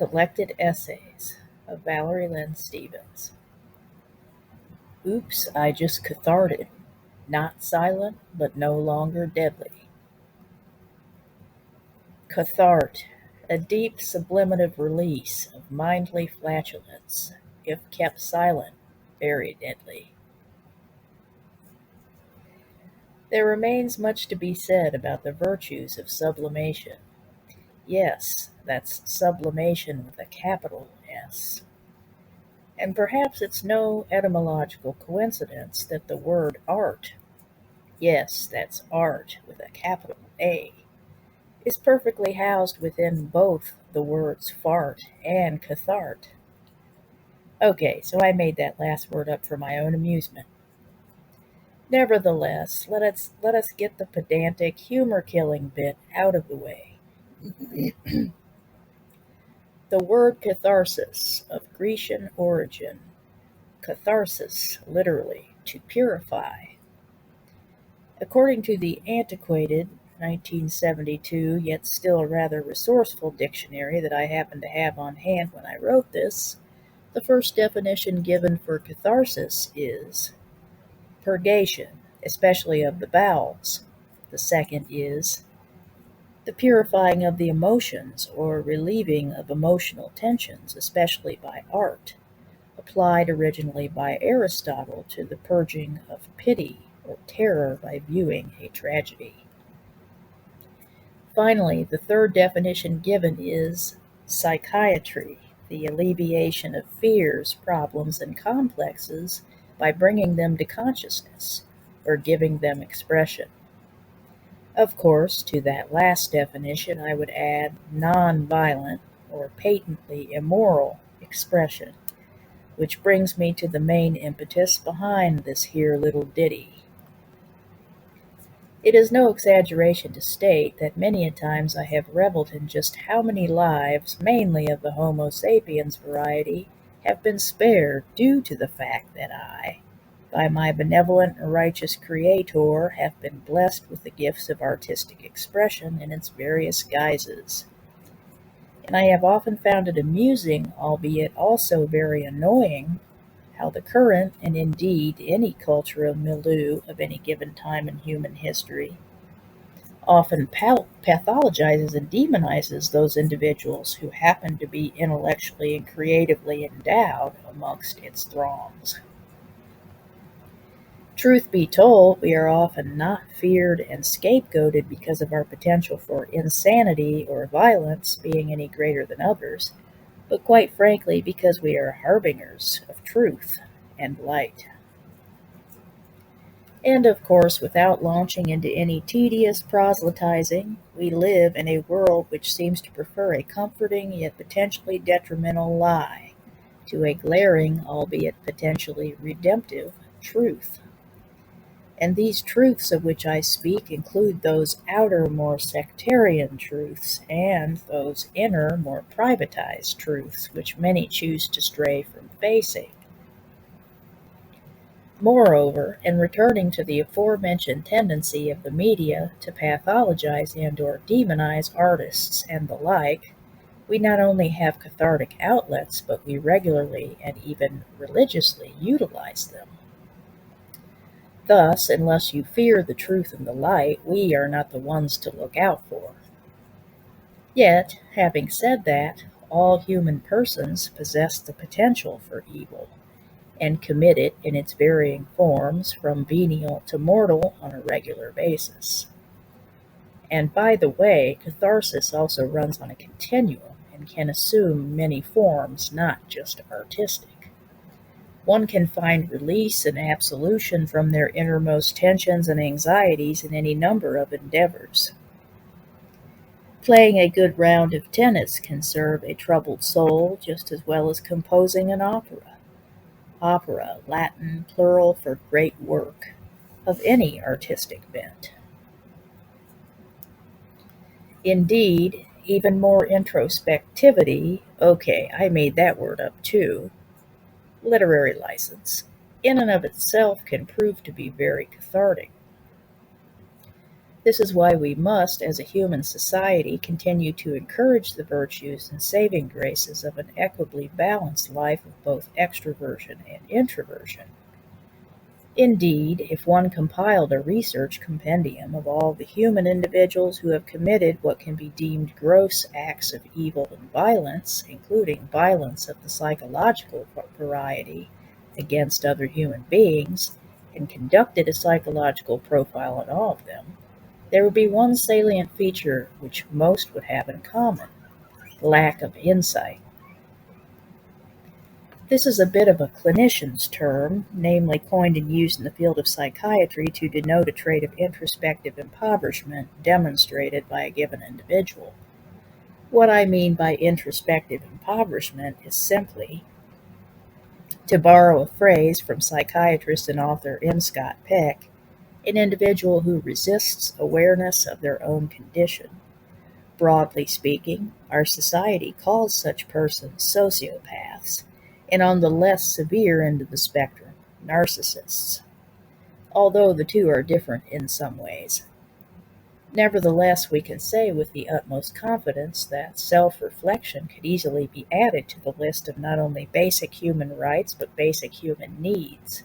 Collected Essays of Valerie Lynn Stevens. Oops, I just catharted, not silent, but no longer deadly. Cathart, a deep sublimative release of mindly flatulence, if kept silent, very deadly. There remains much to be said about the virtues of sublimation. Yes, that's sublimation with a capital S. And perhaps it's no etymological coincidence that the word art, yes, that's art with a capital A, is perfectly housed within both the words fart and cathart. Okay, so I made that last word up for my own amusement. Nevertheless, let us get the pedantic humor-killing bit out of the way. The word catharsis, of Grecian origin, catharsis, literally, to purify. According to the antiquated 1972, yet still rather resourceful dictionary that I happened to have on hand when I wrote this, the first definition given for catharsis is purgation, especially of the bowels. The second is the purifying of the emotions or relieving of emotional tensions, especially by art, applied originally by Aristotle to the purging of pity or terror by viewing a tragedy. Finally, the third definition given is psychiatry, the alleviation of fears, problems, and complexes by bringing them to consciousness or giving them expression. Of course, to that last definition I would add non-violent or patently immoral expression, which brings me to the main impetus behind this here little ditty. It is no exaggeration to state that many a times I have reveled in just how many lives, mainly of the Homo sapiens variety, have been spared due to the fact that I, by my benevolent and righteous Creator, have been blessed with the gifts of artistic expression in its various guises. And I have often found it amusing, albeit also very annoying, how the current, and indeed any cultural milieu of any given time in human history, often pathologizes and demonizes those individuals who happen to be intellectually and creatively endowed amongst its throngs. Truth be told, we are often not feared and scapegoated because of our potential for insanity or violence being any greater than others, but quite frankly because we are harbingers of truth and light. And of course, without launching into any tedious proselytizing, we live in a world which seems to prefer a comforting yet potentially detrimental lie to a glaring, albeit potentially redemptive, truth. And these truths of which I speak include those outer, more sectarian truths and those inner, more privatized truths which many choose to stray from facing. Moreover, in returning to the aforementioned tendency of the media to pathologize and or demonize artists and the like, we not only have cathartic outlets, but we regularly and even religiously utilize them. Thus, unless you fear the truth and the light, we are not the ones to look out for. Yet, having said that, all human persons possess the potential for evil, and commit it in its varying forms from venial to mortal on a regular basis. And by the way, catharsis also runs on a continuum and can assume many forms, not just artistic. One can find release and absolution from their innermost tensions and anxieties in any number of endeavors. Playing a good round of tennis can serve a troubled soul just as well as composing an opera. Opera, Latin, plural for great work, of any artistic bent. Indeed, even more introspectivity, okay, I made that word up too, literary license, in and of itself can prove to be very cathartic. This is why we must, as a human society, continue to encourage the virtues and saving graces of an equably balanced life of both extroversion and introversion. Indeed, if one compiled a research compendium of all the human individuals who have committed what can be deemed gross acts of evil and violence, including violence of the psychological variety against other human beings, and conducted a psychological profile on all of them, there would be one salient feature which most would have in common: lack of insight. This is a bit of a clinician's term, namely coined and used in the field of psychiatry to denote a trait of introspective impoverishment demonstrated by a given individual. What I mean by introspective impoverishment is simply, to borrow a phrase from psychiatrist and author M. Scott Peck, an individual who resists awareness of their own condition. Broadly speaking, our society calls such persons sociopaths, and on the less severe end of the spectrum, narcissists, although the two are different in some ways. Nevertheless, we can say with the utmost confidence that self-reflection could easily be added to the list of not only basic human rights but basic human needs.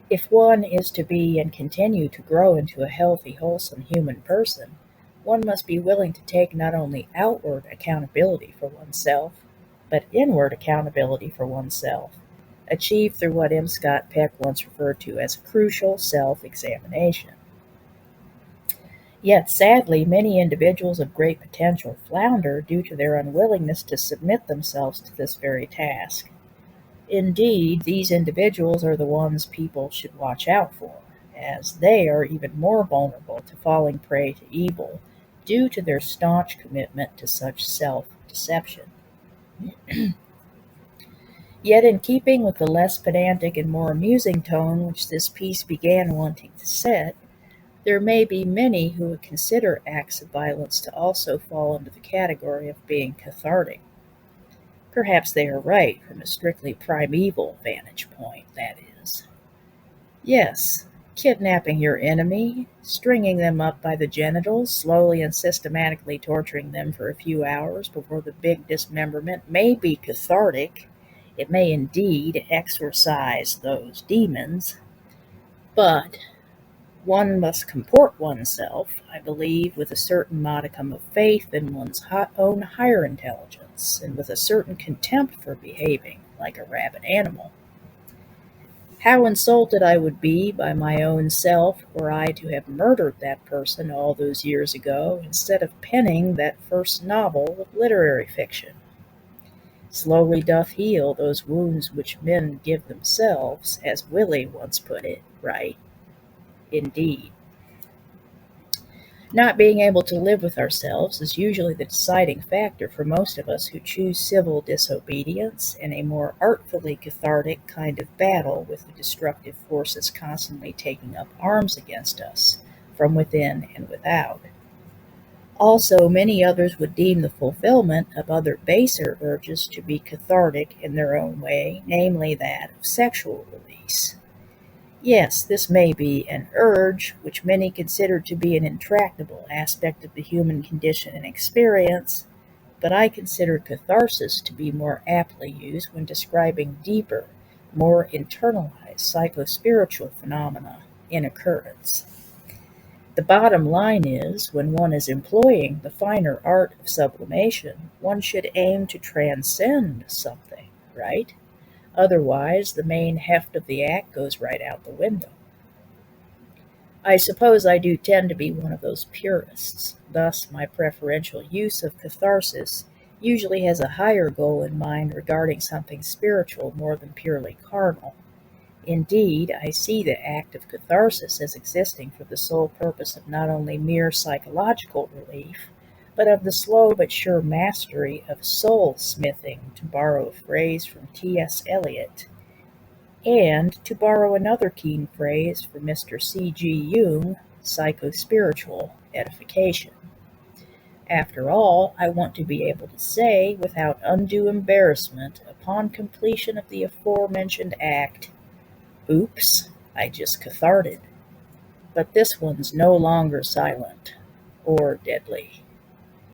If one is to be and continue to grow into a healthy, wholesome human person, one must be willing to take not only outward accountability for oneself, but inward accountability for oneself, achieved through what M. Scott Peck once referred to as crucial self-examination. Yet, sadly, many individuals of great potential flounder due to their unwillingness to submit themselves to this very task. Indeed, these individuals are the ones people should watch out for, as they are even more vulnerable to falling prey to evil due to their staunch commitment to such self-deception. Yet, in keeping with the less pedantic and more amusing tone which this piece began wanting to set, there may be many who would consider acts of violence to also fall into the category of being cathartic. Perhaps they are right from a strictly primeval vantage point, that is. Yes, kidnapping your enemy, stringing them up by the genitals, slowly and systematically torturing them for a few hours before the big dismemberment may be cathartic. It may indeed exorcise those demons, but one must comport oneself, I believe, with a certain modicum of faith in one's own higher intelligence, and with a certain contempt for behaving like a rabid animal. How insulted I would be by my own self were I to have murdered that person all those years ago instead of penning that first novel of literary fiction. Slowly doth heal those wounds which men give themselves, as Willie once put it, right? Indeed. Not being able to live with ourselves is usually the deciding factor for most of us who choose civil disobedience and a more artfully cathartic kind of battle with the destructive forces constantly taking up arms against us, from within and without. Also, many others would deem the fulfillment of other baser urges to be cathartic in their own way, namely that of sexual release. Yes, this may be an urge, which many consider to be an intractable aspect of the human condition and experience, but I consider catharsis to be more aptly used when describing deeper, more internalized psychospiritual phenomena in occurrence. The bottom line is, when one is employing the finer art of sublimation, one should aim to transcend something, right? Otherwise, the main heft of the act goes right out the window. I suppose I do tend to be one of those purists. Thus, my preferential use of catharsis usually has a higher goal in mind regarding something spiritual more than purely carnal. Indeed, I see the act of catharsis as existing for the sole purpose of not only mere psychological relief, but of the slow but sure mastery of soul-smithing, to borrow a phrase from T.S. Eliot, and, to borrow another keen phrase from Mr. C.G. Jung, psychospiritual edification. After all, I want to be able to say, without undue embarrassment, upon completion of the aforementioned act, "Oops, I just catharted." but this one's no longer silent or deadly.